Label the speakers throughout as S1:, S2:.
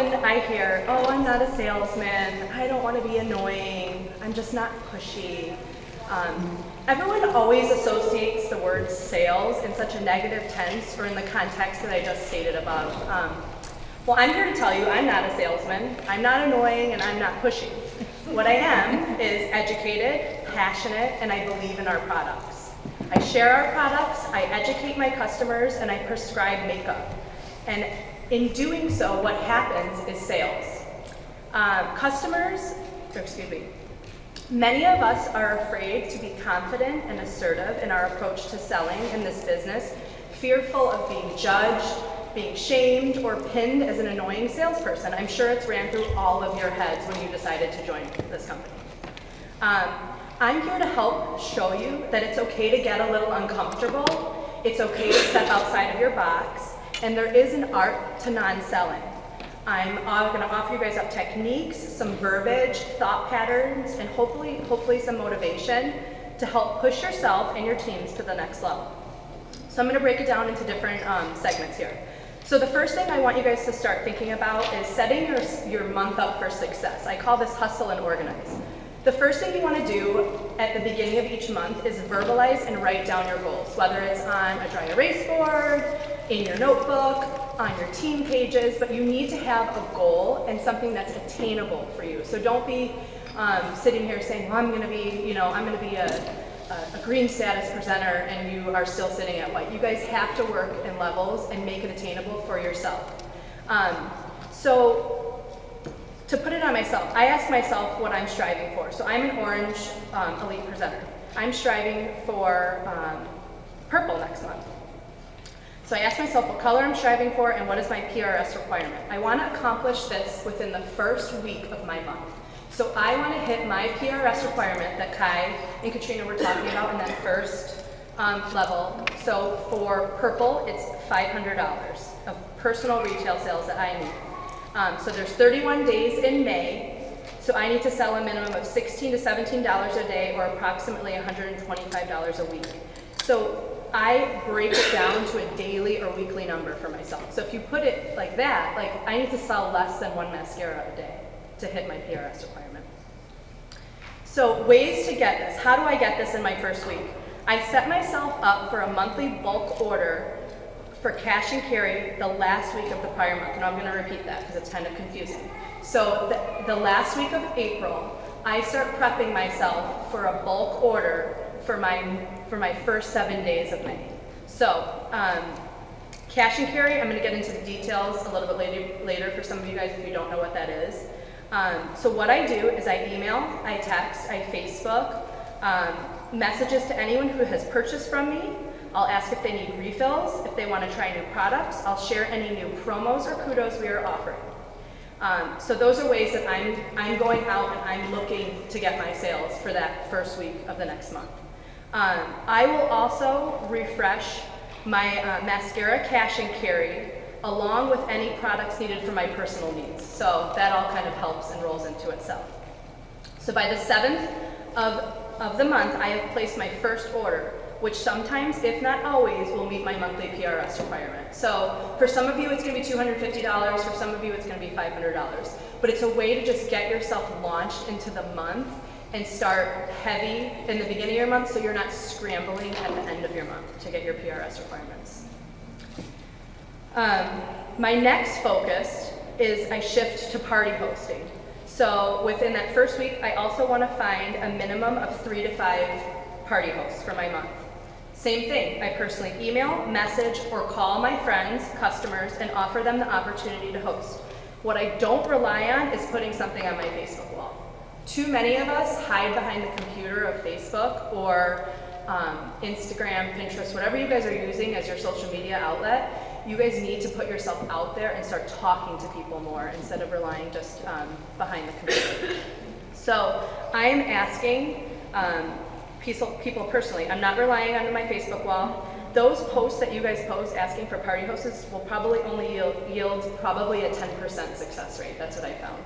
S1: often I hear, oh, I'm not a salesman, I don't want to be annoying, I'm just not pushy. Everyone always associates the word sales in such a negative tense or in the context that I just stated above. Well, I'm here to tell you I'm not a salesman, I'm not annoying, and I'm not pushy. What I am is educated, passionate, and I believe in our products. I share our products, I educate my customers, and I prescribe makeup. And in doing so, what happens is sales. Many of us are afraid to be confident and assertive in our approach to selling in this business, fearful of being judged, being shamed, or pinned as an annoying salesperson. I'm sure it's ran through all of your heads when you decided to join this company. I'm here to help show you that it's okay to get a little uncomfortable, it's okay to step outside of your box, and there is an art to non-selling. I'm going to offer you guys up techniques, some verbiage, thought patterns, and hopefully some motivation to help push yourself and your teams to the next level. So I'm going to break it down into different segments here. So the first thing I want you guys to start thinking about is setting your month up for success. I call this hustle and organize. The first thing you want to do at the beginning of each month is verbalize and write down your goals, whether it's on a dry erase board, in your notebook, on your team pages, but you need to have a goal and something that's attainable for you. So don't be sitting here saying, well, I'm going to be a green status presenter, and you are still sitting at white. You guys have to work in levels and make it attainable for yourself. So to put it on myself, I ask myself what I'm striving for. So I'm an orange elite presenter. I'm striving for purple next month. So I ask myself what color I'm striving for and what is my PRS requirement. I want to accomplish this within the first week of my month. So I want to hit my PRS requirement that Kai and Katrina were talking about in that first level. So for purple, it's $500 of personal retail sales that I need. So there's 31 days in May, so I need to sell a minimum of $16 to $17 a day, or approximately $125 a week. So I break it down to a daily or weekly number for myself. So if you put it like that, like I need to sell less than one mascara a day to hit my PRS requirement. So ways to get this. How do I get this in my first week? I set myself up for a monthly bulk order for cash and carry the last week of the prior month. And I'm going to repeat that because it's kind of confusing. So the last week of April, I start prepping myself for a bulk order for my first 7 days of May. So cash and carry, I'm going to get into the details a little bit later for some of you guys if you don't know what that is. So what I do is I email, I text, I Facebook, messages to anyone who has purchased from me. I'll ask if they need refills, if they want to try new products. I'll share any new promos or kudos we are offering. So those are ways that I'm going out and I'm looking to get my sales for that first week of the next month. I will also refresh my mascara cash and carry along with any products needed for my personal needs. So that all kind of helps and rolls into itself. So by the 7th of the month, I have placed my first order, which sometimes, if not always, will meet my monthly PRS requirement. So for some of you, it's going to be $250. For some of you, it's going to be $500. But it's a way to just get yourself launched into the month and start heavy in the beginning of your month so you're not scrambling at the end of your month to get your PRS requirements. My next focus is I shift to party hosting. So within that first week, I also want to find a minimum of 3 to 5 party hosts for my month. Same thing, I personally email, message, or call my friends, customers, and offer them the opportunity to host. What I don't rely on is putting something on my Facebook wall. Too many of us hide behind the computer of Facebook or Instagram, Pinterest, whatever you guys are using as your social media outlet. You guys need to put yourself out there and start talking to people more instead of relying just behind the computer. So I am asking people personally, I'm not relying on my Facebook wall. Those posts that you guys post asking for party hosts will probably only yield probably a 10% success rate. That's what I found.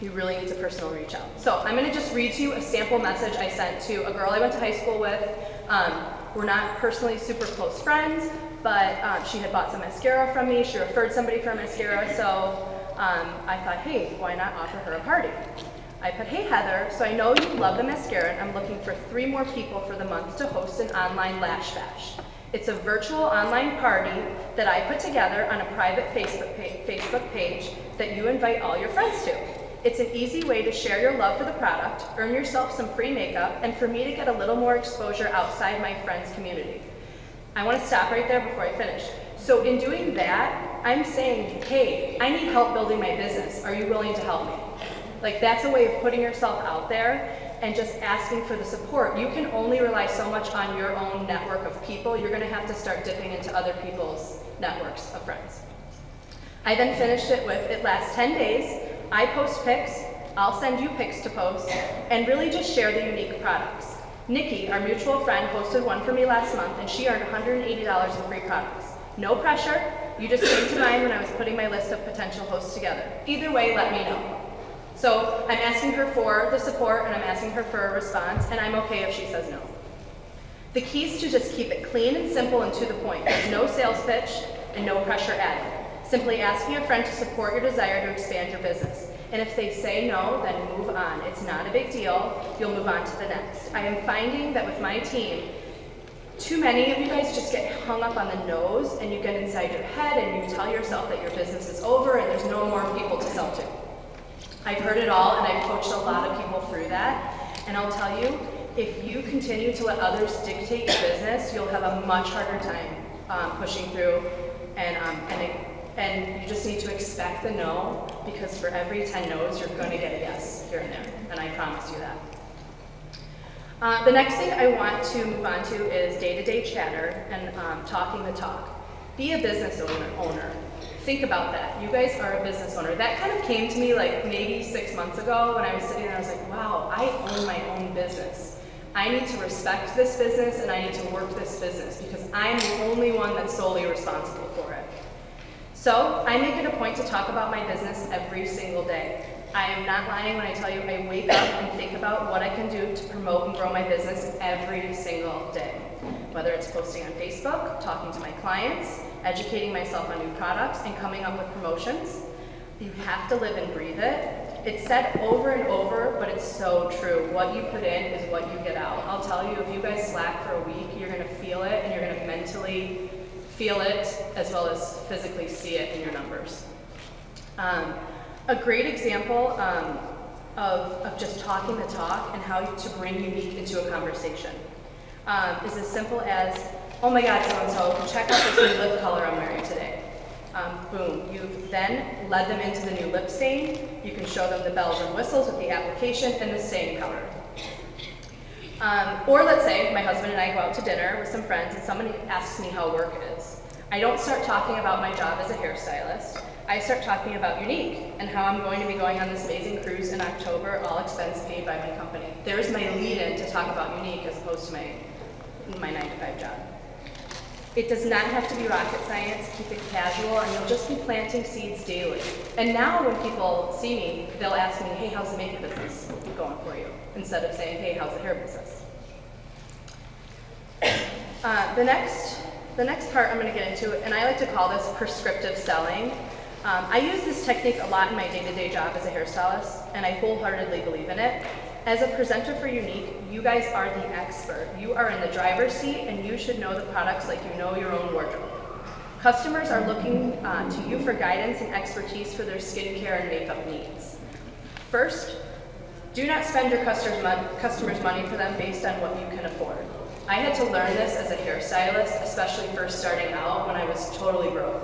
S1: You really need to personal reach out. So I'm going to just read to you a sample message I sent to a girl I went to high school with. We're not personally super close friends, but she had bought some mascara from me. She referred somebody for mascara, so I thought, hey, why not offer her a party? I put, hey Heather, so I know you love the mascara, and I'm looking for 3 more people for the month to host an online lash bash. It's a virtual online party that I put together on a private Facebook page that you invite all your friends to. It's an easy way to share your love for the product, earn yourself some free makeup, and for me to get a little more exposure outside my friends' community. I want to stop right there before I finish. So in doing that, I'm saying, hey, I need help building my business. Are you willing to help me? Like, that's a way of putting yourself out there and just asking for the support. You can only rely so much on your own network of people. You're going to have to start dipping into other people's networks of friends. I then finished it with, it lasts 10 days. I post pics, I'll send you pics to post, and really just share the Younique products. Nikki, our mutual friend, posted one for me last month, and she earned $180 in free products. No pressure, you just came to mind when I was putting my list of potential hosts together. Either way, let me know. So I'm asking her for the support, and I'm asking her for a response, and I'm okay if she says no. The key is to just keep it clean and simple and to the point. There's no sales pitch and no pressure added. Simply asking a friend to support your desire to expand your business. And if they say no, then move on. It's not a big deal. You'll move on to the next. I am finding that with my team, too many of you guys just get hung up on the no's, and you get inside your head and you tell yourself that your business is over and there's no more people to sell to. I've heard it all, and I've coached a lot of people through that. And I'll tell you, if you continue to let others dictate your business, you'll have a much harder time pushing through, and you just need to expect the no, because for every 10 no's, you're going to get a yes here and there, and I promise you that. The next thing I want to move on to is day-to-day chatter and talking the talk. Be a business owner. Think about that. You guys are a business owner. That kind of came to me like maybe 6 months ago when I was sitting there. I was like, wow, I own my own business. I need to respect this business, and I need to work this business because I'm the only one that's solely responsible for it. So I make it a point to talk about my business every single day. I am not lying when I tell you I wake up and think about what I can do to promote and grow my business every single day. Whether it's posting on Facebook, talking to my clients, educating myself on new products, and coming up with promotions. You have to live and breathe it. It's said over and over, but it's so true. What you put in is what you get out. I'll tell you, if you guys slack for a week, you're going to feel it, and you're going to mentally feel it as well as physically see it in your numbers. A great example of just talking the talk and how to bring Younique into a conversation is as simple as, oh my God, so-and-so, check out this new lip color I'm wearing today. Boom, you've then led them into the new lip stain. You can show them the bells and whistles with the application and the same color. Or let's say my husband and I go out to dinner with some friends and somebody asks me how work is. I don't start talking about my job as a hairstylist. I start talking about Younique and how I'm going to be going on this amazing cruise in October, all expense paid by my company. There's my lead-in to talk about Younique as opposed to my 9-to-5 job. It does not have to be rocket science. Keep it casual, and you'll just be planting seeds daily. And now when people see me, they'll ask me, hey, how's the makeup business going for you? Instead of saying, hey, how's the hair business? The next part I'm going to get into, and I like to call this prescriptive selling. I use this technique a lot in my day-to-day job as a hairstylist, and I wholeheartedly believe in it. As a presenter for Younique, you guys are the expert. You are in the driver's seat, and you should know the products like you know your own wardrobe. Customers are looking to you for guidance and expertise for their skincare and makeup needs. First, do not spend your customers' money for them based on what you can afford. I had to learn this as a hairstylist, especially first starting out when I was totally broke.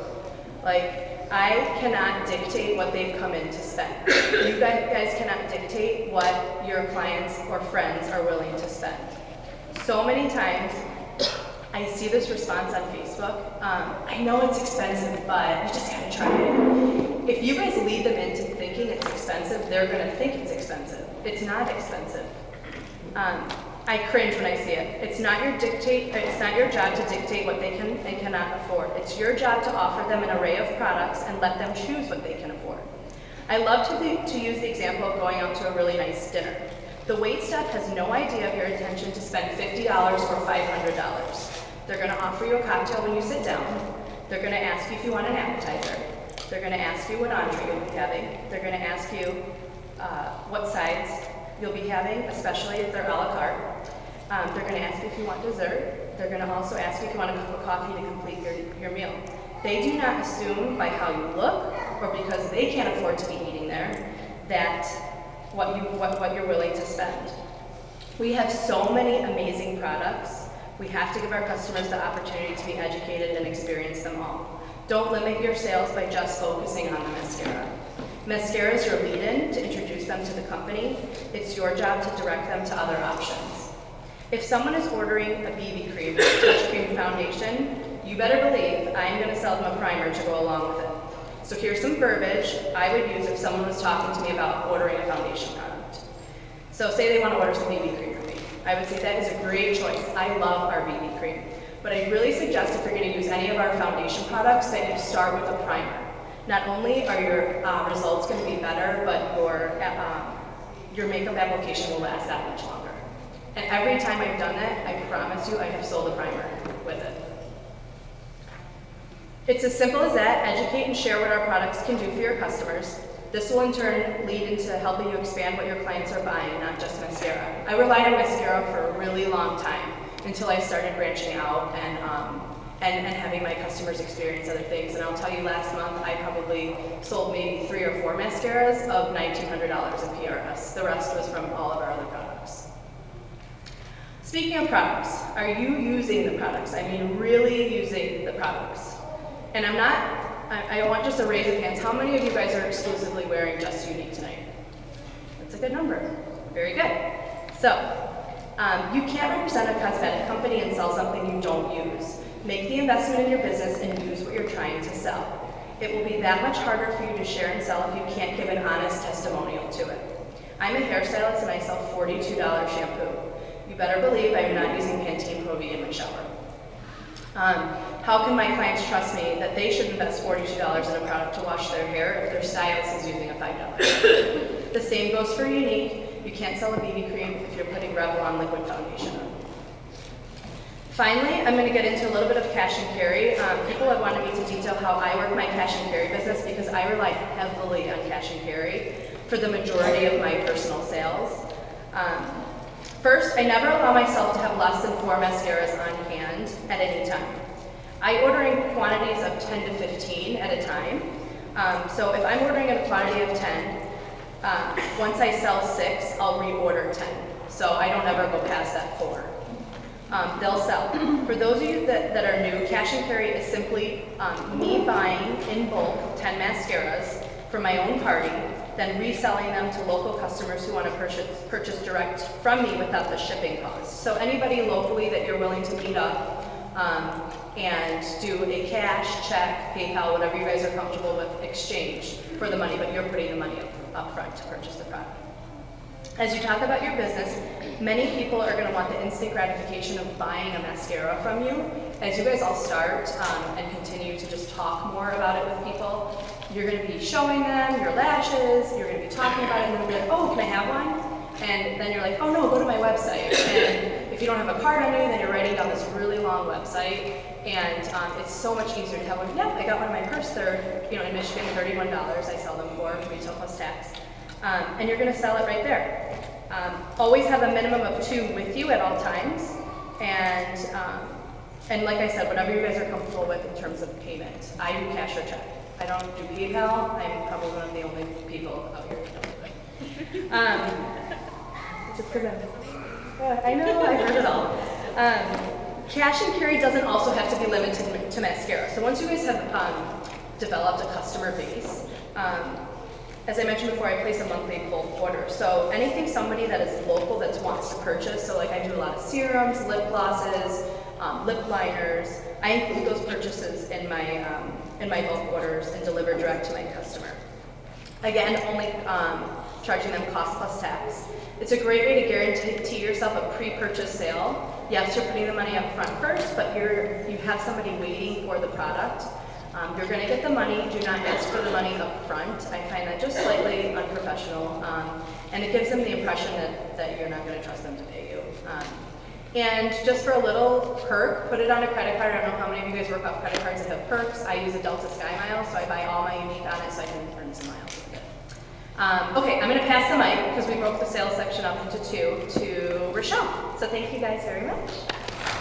S1: Like, I cannot dictate what they've come in to spend. You guys cannot dictate what your clients or friends are willing to spend. So many times, I see this response on Facebook. I know it's expensive, but you just gotta try it. If you guys lead them into thinking it's expensive, they're gonna think it's expensive. It's not expensive. I cringe when I see it. It's not your job to dictate what they can and cannot afford. It's your job to offer them an array of products and let them choose what they can afford. I love to use the example of going out to a really nice dinner. The wait staff has no idea of your intention to spend $50 or $500. They're going to offer you a cocktail when you sit down. They're going to ask you if you want an appetizer. They're going to ask you what entree you'll be having. They're going to ask you what sides you'll be having, especially if they're a la carte. They're going to ask you if you want dessert. They're going to also ask you if you want a cup of coffee to complete your meal. They do not assume by how you look or because they can't afford to be eating there that what you're willing to spend. We have so many amazing products. We have to give our customers the opportunity to be educated and experience them all. Don't limit your sales by just focusing on the mascara. Mascara is your lead-in to introduce them to the company. It's your job to direct them to other options. If someone is ordering a BB cream, a touch cream foundation, you better believe I'm going to sell them a primer to go along with it. So here's some verbiage I would use if someone was talking to me about ordering a foundation product. So say they want to order some BB cream from me. I would say that is a great choice. I love our BB cream. But I really suggest if you're going to use any of our foundation products that you start with a primer. Not only are your results going to be better, but your makeup application will last that much longer. And every time I've done that, I promise you I have sold a primer with it. It's as simple as that. Educate and share what our products can do for your customers. This will in turn lead into helping you expand what your clients are buying, not just mascara. I relied on mascara for a really long time until I started branching out and having my customers experience other things. And I'll tell you, last month I probably sold maybe 3 or 4 mascaras of $1,900 in PRS. The rest was from all of our other products. Speaking of products, are you using the products? I mean really using the products. And I want just a raise of hands. How many of you guys are exclusively wearing just Younique tonight? That's a good number. Very good. So, you can't represent a cosmetic company and sell something you don't use. Make the investment in your business and use what you're trying to sell. It will be that much harder for you to share and sell if you can't give an honest testimonial to it. I'm a hairstylist and I sell $42 shampoo. You better believe I am not using Pantene Pro V in my shower. How can my clients trust me that they should invest $42 in a product to wash their hair if their stylist is using a $5? The same goes for Younique. You can't sell a BB cream if you're putting Revlon liquid foundation on. Finally, I'm going to get into a little bit of cash and carry. People have wanted me to detail how I work my cash and carry business because I rely heavily on cash and carry for the majority of my personal sales. First, I never allow myself to have less than 4 mascaras on hand at any time. I order in quantities of 10 to 15 at a time. So if I'm ordering in a quantity of 10, once I sell 6, I'll reorder 10. So I don't ever go past that 4. They'll sell. For those of you that are new, cash and carry is simply me buying in bulk 10 mascaras for my own party, then reselling them to local customers who want to purchase direct from me without the shipping cost. So anybody locally that you're willing to meet up and do a cash, check, PayPal, whatever you guys are comfortable with, exchange for the money, but you're putting the money up front to purchase the product. As you talk about your business, many people are going to want the instant gratification of buying a mascara from you. As you guys all start and continue to just talk more about it with people, you're going to be showing them your lashes, you're going to be talking about it, and they'll be like, oh, can I have one? And then you're like, oh no, go to my website. And if you don't have a card on you, then you're writing down this really long website. And it's so much easier to have one. Yeah, I got one in my purse. They're, in Michigan, $31 I sell them for, retail plus tax. And you're going to sell it right there. Always have a minimum of 2 with you at all times. And like I said, whatever you guys are comfortable with in terms of payment. I do cash or check. I don't do PayPal. I'm probably one of the only people out here who don't do it. Just because I know, I've heard it all. Cash and carry doesn't also have to be limited to mascara. So once you guys have developed a customer base, as I mentioned before, I place a monthly bulk order. So anything somebody that is local that wants to purchase, so like I do a lot of serums, lip glosses, lip liners, I include those purchases in my bulk orders and deliver direct to my customer. Again, only charging them cost plus tax. It's a great way to guarantee yourself a pre-purchase sale. Yes, you're putting the money up front first, but you have somebody waiting for the product. You're going to get the money. Do not ask for the money up front. I find that just slightly unprofessional, and it gives them the impression that you're not going to trust them to pay you. And just for a little perk, put it on a credit card. I don't know how many of you guys work off credit cards that have perks. I use a Delta Sky Miles, so I buy all my Younique on it so I can earn some miles with it. Okay, I'm going to pass the mic, because we broke the sales section up into two, to Rochelle. So thank you guys very much.